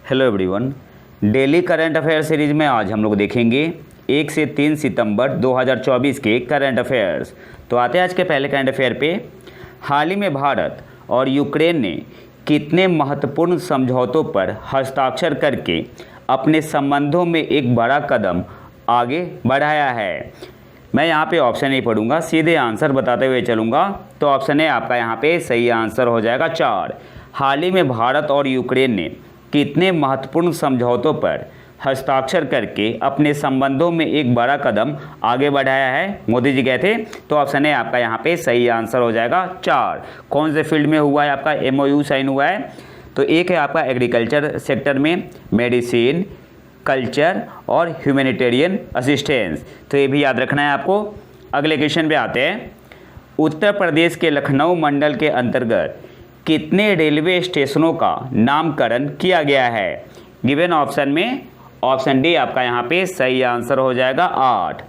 Hello everyone. Daily current affair series में आज हम लोग देखेंगे 1 से 3 सितंबर 2024 के करंट अफेयर्स। तो आते हैं आज के पहले करंट अफेयर पे। हाल ही में भारत और यूक्रेन ने कितने महत्वपूर्ण समझौतों पर हस्ताक्षर करके अपने संबंधों में एक बड़ा कदम आगे बढ़ाया है। मैं यहाँ पे ऑप्शन नहीं पढ़ूंगा, सीधे आंसर बताते हुए चलूँगा। तो ऑप्शन है आपका यहाँ पे सही आंसर हो जाएगा 4। हाल ही में भारत और यूक्रेन ने कितने महत्वपूर्ण समझौतों पर हस्ताक्षर करके अपने संबंधों में एक बड़ा कदम आगे बढ़ाया है, मोदी जी गए थे। तो ऑप्शन है आपका यहाँ पे सही आंसर हो जाएगा 4। कौन से फील्ड में हुआ है आपका MOU साइन हुआ है? तो एक है आपका एग्रीकल्चर सेक्टर में, मेडिसिन, कल्चर और ह्यूमैनिटेरियन असिस्टेंस। तो ये भी याद रखना है आपको। अगले क्वेश्चन पे आते हैं। उत्तर प्रदेश के लखनऊ मंडल के अंतर्गत कितने रेलवे स्टेशनों का नामकरण किया गया है? गिवन ऑप्शन में ऑप्शन डी आपका यहाँ पे सही आंसर हो जाएगा 8।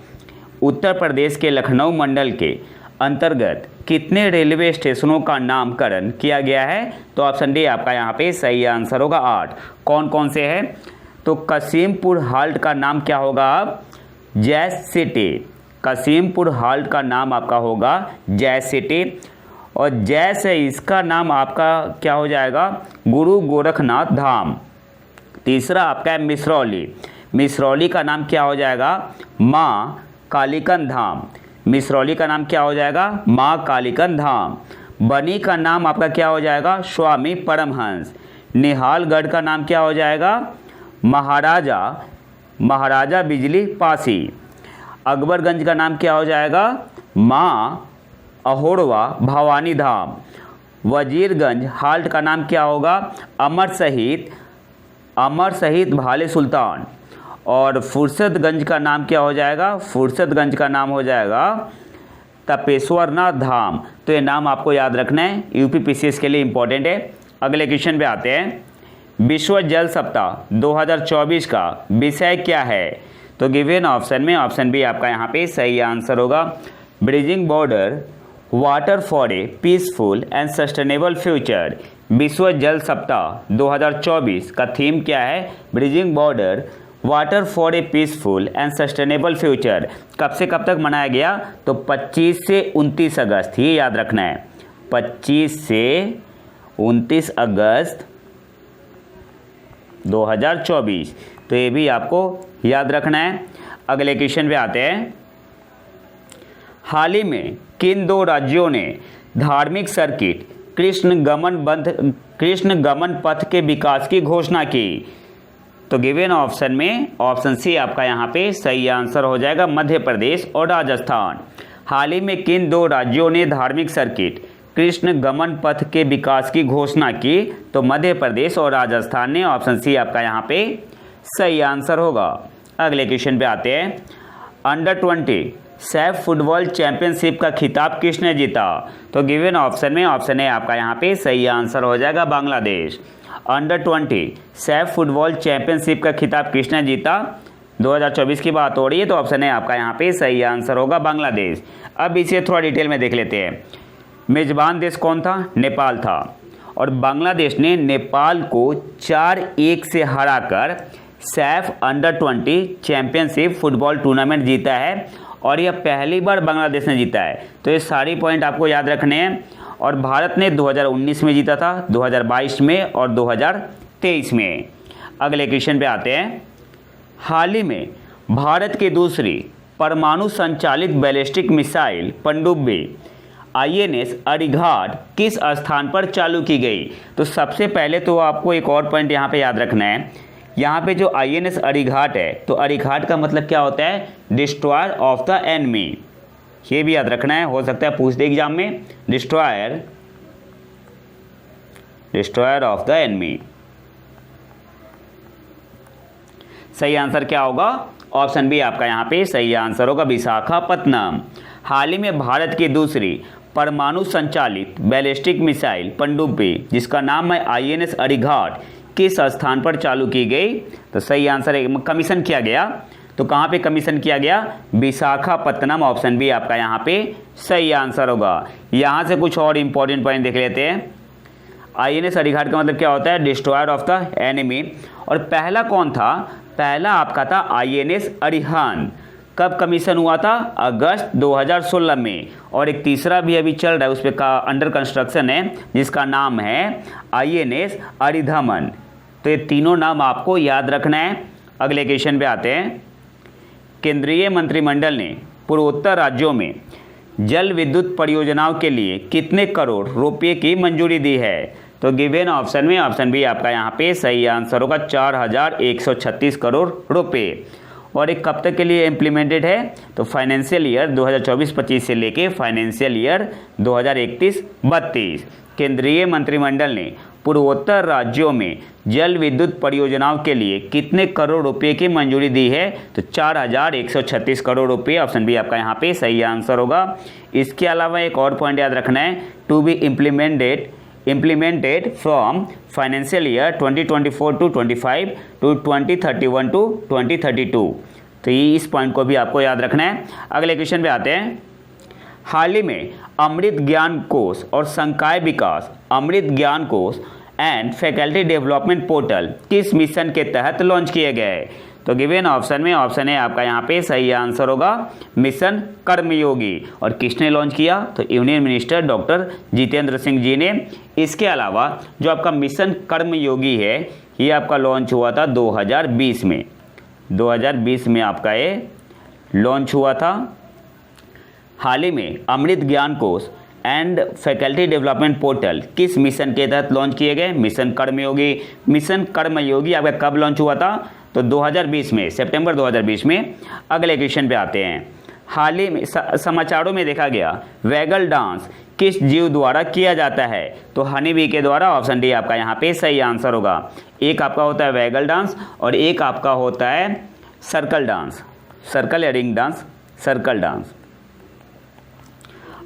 उत्तर प्रदेश के लखनऊ मंडल के अंतर्गत कितने रेलवे स्टेशनों का नामकरण किया गया है? तो ऑप्शन डी आपका यहाँ पे सही आंसर होगा 8। कौन कौन से हैं? तो कसीमपुर हाल्ट का नाम क्या होगा? अब जय सिटी। कसीमपुर हाल्ट का नाम आपका होगा जय सिटी। और जय से इसका नाम आपका क्या हो जाएगा? गुरु गोरखनाथ धाम। तीसरा आपका है मिसरौली। मिसरौली का नाम क्या हो जाएगा? माँ कालीकन धाम। मिसरौली का नाम क्या हो जाएगा? माँ कालीकन धाम। बनी का नाम आपका क्या हो जाएगा? स्वामी परमहंस। निहालगढ़ का नाम क्या हो जाएगा? महाराजा बिजली पासी। अकबरगंज का नाम क्या हो जाएगा? माँ अहोड़वा भवानी धाम। वजीरगंज हाल्ट का नाम क्या होगा? अमर शहीद भाले सुल्तान। और फुर्सतगंज का नाम क्या हो जाएगा? फुर्सतगंज का नाम हो जाएगा तपेश्वरनाथ धाम। तो ये नाम आपको याद रखना है, UPPCS के लिए इंपॉर्टेंट है। अगले क्वेश्चन पे आते हैं। विश्व जल सप्ताह 2024 का विषय क्या है? तो गिवन ऑप्शन में ऑप्शन बी आपका यहाँ पे सही आंसर होगा। Bridging border water for a peaceful and sustainable future. विश्व जल सप्ताह 2024 का थीम क्या है? Bridging border water for a peaceful and sustainable future. कब से कब तक मनाया गया? तो 25 से 29 अगस्त, ये याद रखना है। 25 से 29 अगस्त 2024। तो ये भी आपको याद रखना है। अगले क्वेश्चन पे आते हैं। हाल ही में किन 2 राज्यों ने धार्मिक सर्किट कृष्ण गमन पथ के विकास की घोषणा की? तो गिवन ऑप्शन में ऑप्शन सी आपका यहाँ पे सही आंसर हो जाएगा, मध्य प्रदेश और राजस्थान। हाल ही में किन 2 राज्यों ने धार्मिक सर्किट कृष्ण गमन पथ के विकास की घोषणा की? तो मध्य प्रदेश और राजस्थान ने। ऑप्शन सी आपका यहाँ पे सही आंसर होगा। अगले क्वेश्चन पे आते हैं। अंडर 20 सैफ फुटबॉल चैंपियनशिप का खिताब किसने जीता? तो गिवन ऑप्शन में ऑप्शन है आपका यहाँ पे सही आंसर हो जाएगा, Bangladesh. Under 20 Saif football championship का खिताब किसने जीता? 2024 की बात हो रही है, तो ऑप्शन है आपका यहाँ पे सही आंसर होगा, बांग्लादेश। अब इसे थोड़ा डिटेल में देख लेते हैं। मेजबान देश कौन था? नेपाल था। और बांग्लादेश ने नेपाल को 4-1 से हराकर Saif under 20 championship football tournament जीता है। और यह पहली बार बांग्लादेश ने जीता है। तो ये सारी पॉइंट आपको याद रखने हैं। और भारत ने 2019 में जीता था, 2022 में और 2023 में। अगले क्वेश्चन पे आते हैं। हाल ही में भारत की दूसरी परमाणु संचालित बैलिस्टिक मिसाइल पनडुब्बी INS अरिघाट किस स्थान पर चालू की गई? तो सबसे पहले तो आपको एक और पॉइंट यहाँ पे याद रखना है। यहाँ पे जो INS अरिघाट है, तो अरिघाट का मतलब क्या होता है? Destroyer of the enemy. ये भी याद रखना है, हो सकता है पूछ दे एग्जाम में। Destroyer of the enemy. सही आंसर क्या होगा? ऑप्शन बी आपका यहाँ पे सही आंसर होगा, विशाखापत्तनम। हाल ही में भारत की दूसरी परमाणु संचालित बैलिस्टिक मिसाइल पनडुब्बी, जिसका नाम है INS अरिघाट, किस स्थान पर चालू की गई? तो सही आंसर है, कमीशन किया गया। तो कहाँ पे कमीशन किया गया? विशाखापत्तनम। ऑप्शन बी आपका यहाँ पे सही आंसर होगा। यहाँ से कुछ और इंपॉर्टेंट पॉइंट देख लेते हैं। INS अरिघाट का मतलब क्या होता है? Destroyer of the enemy. और पहला कौन था? पहला आपका था INS अरिहंत। कब कमीशन हुआ था? अगस्त 2016 में। और एक तीसरा भी अभी चल रहा है, उस पर का अंडर कंस्ट्रक्शन है, जिसका नाम है INS अरिधमन। तो ये तीनों नाम आपको याद रखना है। अगले क्वेश्चन पे आते हैं। केंद्रीय मंत्रिमंडल ने पूर्वोत्तर राज्यों में जल विद्युत परियोजनाओं के लिए कितने करोड़ रुपए की मंजूरी दी है? तो गिवन ऑप्शन में ऑप्शन बी आपका यहाँ पे सही आंसर होगा, 4136 करोड़ रुपए। और एक कब तक के लिए इम्प्लीमेंटेड है? तो फाइनेंशियल ईयर 2024-25 से लेके फाइनेंशियल ईयर 2031-32। केंद्रीय मंत्रिमंडल ने पूर्वोत्तर राज्यों में जल विद्युत परियोजनाओं के लिए कितने करोड़ रुपए की मंजूरी दी है? तो 4136 करोड़ रुपए। ऑप्शन बी आपका यहाँ पे सही आंसर होगा। इसके अलावा एक और पॉइंट याद रखना है, to be implemented from financial year 2024-25 to 2031-2032। तो ये इस पॉइंट को भी आपको याद रखना है। अगले क्वेश्चन पे आते हैं। हाल ही में अमृत ज्ञान कोष और संकाय विकास अमृत ज्ञान कोष एंड फैकल्टी डेवलपमेंट पोर्टल किस मिशन के तहत लॉन्च किए गए? तो गिवन ऑप्शन में ऑप्शन है आपका यहाँ पे सही आंसर होगा, मिशन कर्मयोगी। और किसने लॉन्च किया? तो union minister doctor Jitendra Singh ji ने। इसके अलावा जो आपका मिशन कर्मयोगी है, ये आपका लॉन्च हुआ था 2020 में। 2020 में आपका ये लॉन्च हुआ था। हाल ही में अमृत ज्ञान कोष एंड फैकल्टी डेवलपमेंट पोर्टल किस मिशन के तहत लॉन्च किए गए? मिशन कर्मयोगी। मिशन कर्मयोगी आपका कब लॉन्च हुआ था? तो 2020 में, सितंबर 2020 में। अगले क्वेश्चन पे आते हैं। हाल ही में समाचारों में देखा गया वैगल डांस किस जीव द्वारा किया जाता है? तो हनी बी के द्वारा। ऑप्शन डी आपका यहाँ पे सही आंसर होगा। एक आपका होता है वैगल डांस और एक आपका होता है सर्कल डांस, सर्कल या रिंग डांस, सर्कल डांस।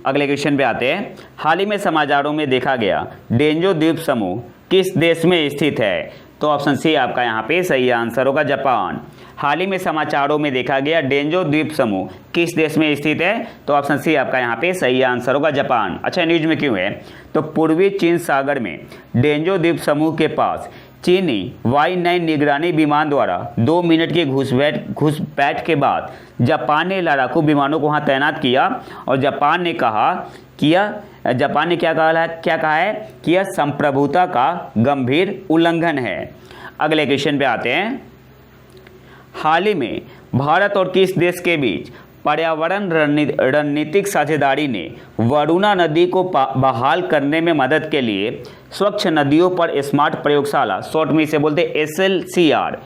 अगले क्वेश्चन पे आते हैं। हाल ही में समाचारों में देखा गया डेंजो द्वीप समूह किस देश में स्थित है? तो ऑप्शन सी आपका यहाँ पे सही आंसर होगा, जापान। हाल ही में समाचारों में देखा गया डेंजो द्वीप समूह किस देश में स्थित है? तो ऑप्शन सी आपका यहाँ पे सही आंसर होगा, जापान। अच्छा, न्यूज में क्यों है? तो पूर्वी चीन सागर में डेंजो द्वीप समूह के पास चीनी Y-9 निगरानी विमान द्वारा 2 मिनट की घुसपैठ के बाद जापान ने लड़ाकू विमानों को वहाँ तैनात किया। और जापान ने क्या कहा है कि यह संप्रभुता का गंभीर उल्लंघन है। अगले क्वेश्चन पे आते हैं। हाल ही में भारत और किस देश के बीच पर्यावरण रणनीतिक साझेदारी ने वरुणा नदी को बहाल करने में मदद के लिए स्वच्छ नदियों पर स्मार्ट प्रयोगशाला, शॉर्ट में इसे बोलते हैं SLCR,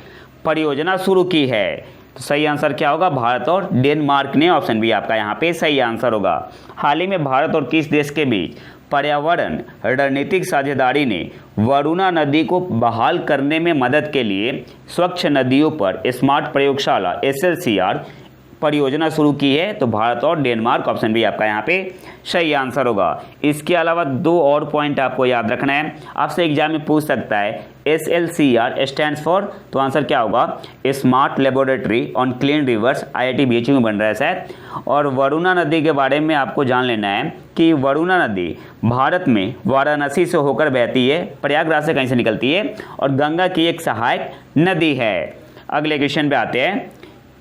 परियोजना शुरू की है? तो सही आंसर क्या होगा? भारत और डेनमार्क ने। ऑप्शन बी आपका यहाँ पे सही आंसर होगा। हाल ही में भारत और किस देश के बीच पर्यावरण रणनीतिक साझेदारी ने वरुणा नदी को बहाल करने में मदद के लिए स्वच्छ नदियों पर स्मार्ट प्रयोगशाला SLCR परियोजना शुरू की है? तो भारत और डेनमार्क। ऑप्शन बी आपका यहाँ पे सही आंसर होगा। इसके अलावा 2 और पॉइंट आपको याद रखना है, आपसे एग्जाम में पूछ सकता है। SLCR स्टैंड्स फॉर, तो आंसर क्या होगा? Smart laboratory on clean reverse, IIT BHU में बन रहा है शायद। और वरुणा नदी के बारे में आपको जान लेना है कि वरुणा नदी भारत में वाराणसी से होकर बहती है, प्रयागराज से कहीं से निकलती है और गंगा की एक सहायक नदी है। अगले क्वेश्चन पे आते हैं।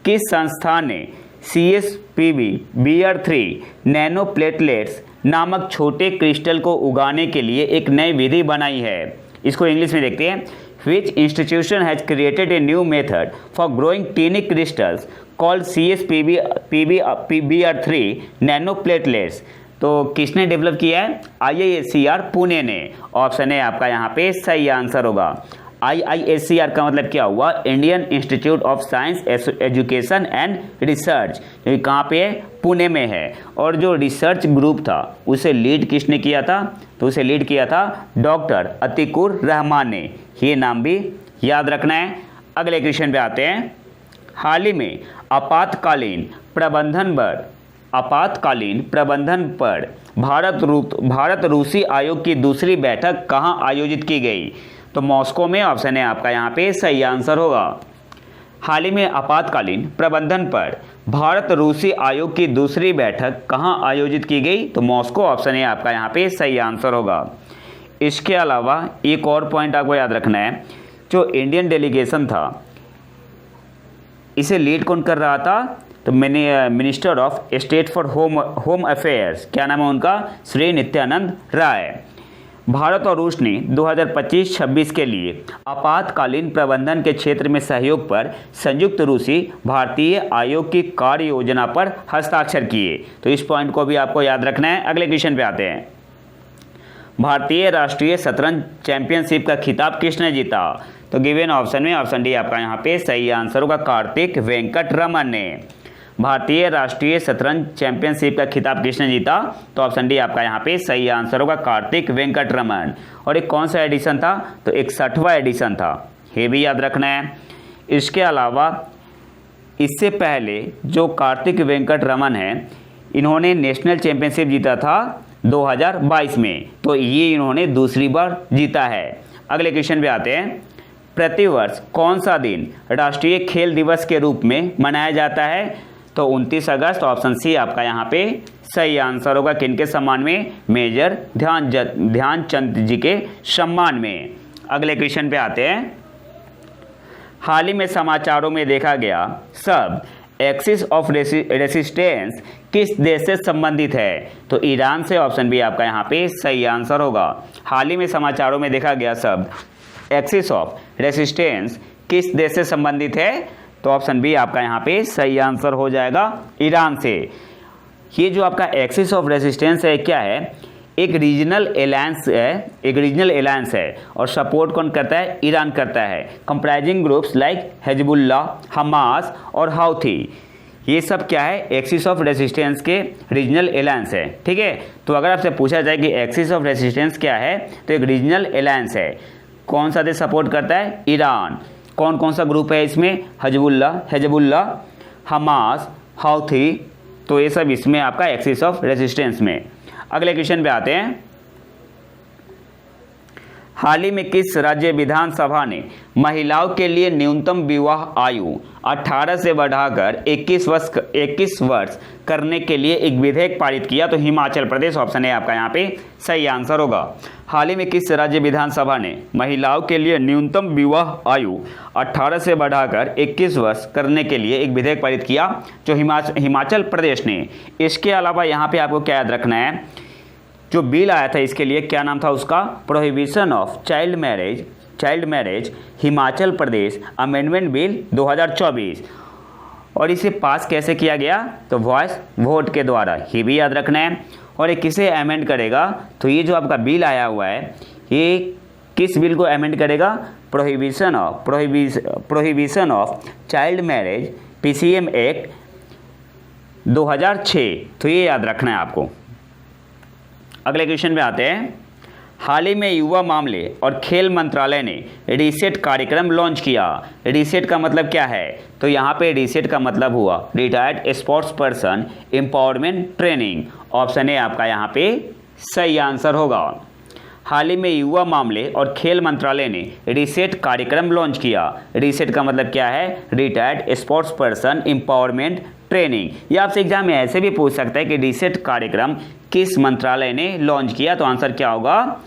किस संस्थान ने CSPB-BR3 नैनो प्लेटलेट्स नामक छोटे क्रिस्टल को उगाने के लिए एक नई विधि बनाई है? इसको इंग्लिश में देखते हैं। Which institution has created a new method for growing tiny crystals called CSPB-BR3 nano platelets? तो किसने डेवलप किया है? IISCR पुणे ने। ऑप्शन है आपका यहाँ पे सही आंसर होगा। IISCR का मतलब क्या हुआ? Indian institute of science education and research. ये कहाँ पे है? पुणे में है। और जो रिसर्च ग्रुप था उसे लीड किसने किया था? तो उसे लीड किया था डॉक्टर अतीकुर रहमान ने। ये नाम भी याद रखना है। अगले क्वेश्चन पे आते हैं। हाल ही में आपातकालीन प्रबंधन पर भारत रूसी आयोग की दूसरी बैठक कहाँ आयोजित की गई? तो मॉस्को में। ऑप्शन है आपका यहाँ पे सही आंसर होगा। हाल ही में आपातकालीन प्रबंधन पर भारत रूसी आयोग की दूसरी बैठक कहाँ आयोजित की गई? तो मॉस्को। ऑप्शन है आपका यहाँ पे सही आंसर होगा। इसके अलावा एक और पॉइंट आपको याद रखना है। जो इंडियन डेलीगेशन था इसे लीड कौन कर रहा था? तो मैंने minister of state for home affairs, क्या नाम है उनका? श्री नित्यानंद राय। भारत और रूस ने 2025-26 के लिए आपातकालीन प्रबंधन के क्षेत्र में सहयोग पर संयुक्त रूसी भारतीय आयोग की कार्य योजना पर हस्ताक्षर किए। तो इस पॉइंट को भी आपको याद रखना है। अगले क्वेश्चन पे आते हैं। भारतीय राष्ट्रीय शतरंज चैंपियनशिप का खिताब किसने जीता? तो गिवन ऑप्शन में ऑप्शन डी आपका यहाँ पे सही आंसर होगा, कार्तिक वेंकट रमन ने। भारतीय राष्ट्रीय शतरंज चैंपियनशिप का खिताब किसने जीता? तो ऑप्शन डी आपका यहाँ पे सही आंसर होगा, कार्तिक वेंकट रमन। और एक कौन सा एडिशन था? तो 61वां एडिशन था, ये भी याद रखना है। इसके अलावा इससे पहले जो कार्तिक वेंकट रमन है, इन्होंने नेशनल चैंपियनशिप जीता था 2022 में, तो ये इन्होंने दूसरी बार जीता है। अगले क्वेश्चन पे आते हैं। प्रतिवर्ष कौन सा दिन राष्ट्रीय खेल दिवस के रूप में मनाया जाता है? तो 29 अगस्त, ऑप्शन सी आपका यहाँ पे सही आंसर होगा। किनके सम्मान में? मेजर ध्यानचंद जी के सम्मान में। अगले क्वेश्चन पे आते हैं। हाल ही में समाचारों में देखा गया शब्द एक्सिस ऑफ रेसिस्टेंस किस देश से संबंधित है? तो ईरान से, ऑप्शन बी आपका यहाँ पे सही आंसर होगा। हाल ही में समाचारों में देखा गया शब्द एक्सिस ऑफ रेसिस्टेंस किस देश से संबंधित है? तो ऑप्शन बी आपका यहाँ पे सही आंसर हो जाएगा, ईरान से। ये जो आपका एक्सिस ऑफ रेसिस्टेंस है क्या है? एक रीजनल एलायंस है और सपोर्ट कौन करता है? ईरान करता है। Comprising groups like Hezbollah, Hamas और हाउथी, ये सब क्या है? एक्सिस ऑफ रेसिस्टेंस के रीजनल एलायंस है। ठीक है, तो अगर आपसे पूछा जाए कि एक्सिस ऑफ रेसिस्टेंस क्या है, तो एक रीजनल एलायंस है। कौन सा देश सपोर्ट करता है? ईरान। कौन कौन सा ग्रुप है इसमें? हिजबुल्ला, हमास, हाउथी, तो ये सब इसमें आपका एक्सिस ऑफ रेजिस्टेंस में। अगले क्वेश्चन पे आते हैं। हाल ही में किस राज्य विधानसभा ने महिलाओं के लिए न्यूनतम विवाह आयु 18 से बढ़ाकर 21 वर्ष करने के लिए एक विधेयक पारित किया? तो हिमाचल प्रदेश, ऑप्शन है आपका यहाँ पे सही आंसर होगा। हाल ही में किस राज्य विधानसभा ने महिलाओं के लिए न्यूनतम विवाह आयु 18 से बढ़ाकर 21 वर्ष करने के लिए एक विधेयक पारित किया? जो हिमाचल प्रदेश ने। इसके अलावा यहाँ पे आपको क्या याद रखना है? जो बिल आया था इसके लिए, क्या नाम था उसका? Prohibition of child marriage Himachal Pradesh amendment bill 2024। और इसे पास कैसे किया गया? तो वॉइस वोट के द्वारा, ये भी याद रखना है। और ये किसे अमेंड करेगा? तो ये जो आपका बिल आया हुआ है, ये किस बिल को अमेंड करेगा? Prohibition of child marriage PCM act 2006। तो ये याद रखना है आपको। अगले क्वेश्चन पे आते हैं। हाल ही में युवा मामले और खेल मंत्रालय ने रीसेट कार्यक्रम लॉन्च किया। रीसेट का मतलब क्या है? तो यहाँ पे रीसेट का मतलब हुआ retired sports person empowerment training. Option A आपका यहाँ पे सही आंसर होगा। हाल ही में युवा मामले और खेल मंत्रालय ने रीसेट कार्यक्रम लॉन्च किया। रीसेट का मतलब क्या है? Retired sports person empowerment training. या आपसे एग्जाम में ऐसे भी पूछ सकता है कि रीसेट कार्यक्रम किस मंत्रालय ने लॉन्च किया? तो आंसर क्या होगा?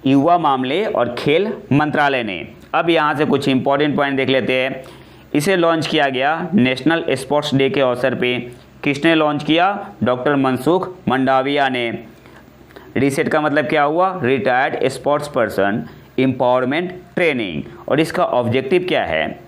युवा मामले और खेल मंत्रालय ने। अब यहाँ से कुछ इंपॉर्टेंट पॉइंट देख लेते हैं। इसे लॉन्च किया गया नेशनल स्पोर्ट्स डे के अवसर पे। किसने लॉन्च किया? डॉक्टर मनसुख मंडाविया ने। रीसेट का मतलब क्या हुआ? Retired sports person empowerment training. और इसका ऑब्जेक्टिव क्या है?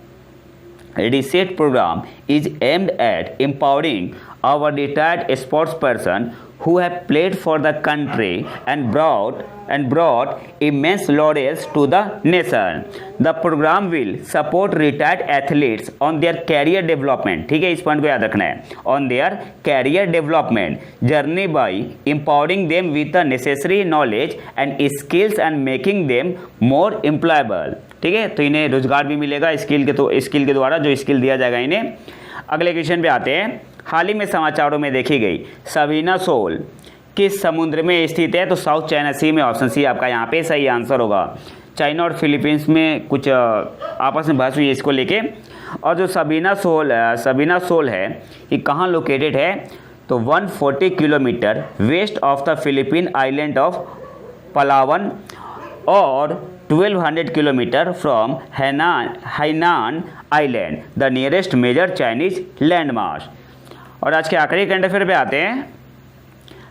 Reset program is aimed at empowering our retired sports person who have played for the country and brought immense laurels to the nation. The program will support retired athletes on their career development. ठीक है, इस point को याद रखना है। On their career development journey by empowering them with the necessary knowledge and skills and making them more employable. ठीक है, तो इन्हें रोजगार भी मिलेगा स्किल के द्वारा, जो स्किल दिया जाएगा इन्हें। अगले क्वेश्चन पे आते हैं। हाल ही में समाचारों में देखी गई सवीना शोल किस समुद्र में स्थित है? तो साउथ चाइना सी में। ऑप्शन सी आपका यहाँ पे सही आंसर होगा। चाइना और फिलीपींस में कुछ आपस में बहस हुई है इसको लेके। और जो सवीना शोल है ये कहाँ लोकेटेड है? तो 140 kilometre west of the Philippine island of Palawan और 1200 kilometre from Hainan island, the nearest major Chinese landmark. और आज के आखिरी करंट अफेयर पे आते हैं।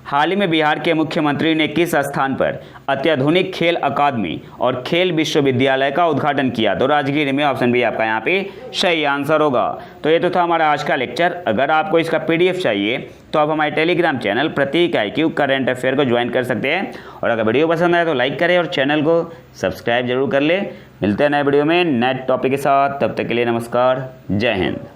हाल ही में बिहार के मुख्यमंत्री ने किस स्थान पर अत्याधुनिक खेल अकादमी और खेल विश्वविद्यालय का उद्घाटन किया? तो राजगीर में। ऑप्शन बी आपका यहाँ पे सही आंसर होगा। तो ये तो था हमारा आज का लेक्चर। अगर आपको इसका PDF चाहिए तो आप हमारे टेलीग्राम चैनल प्रतीक IQ करंट अफेयर को ज्वाइन कर सकते हैं। और अगर वीडियो पसंद आए तो लाइक करें और चैनल को सब्सक्राइब जरूर कर ले। मिलते हैं नए वीडियो में नए टॉपिक के साथ। तब तक के लिए नमस्कार, जय हिंद।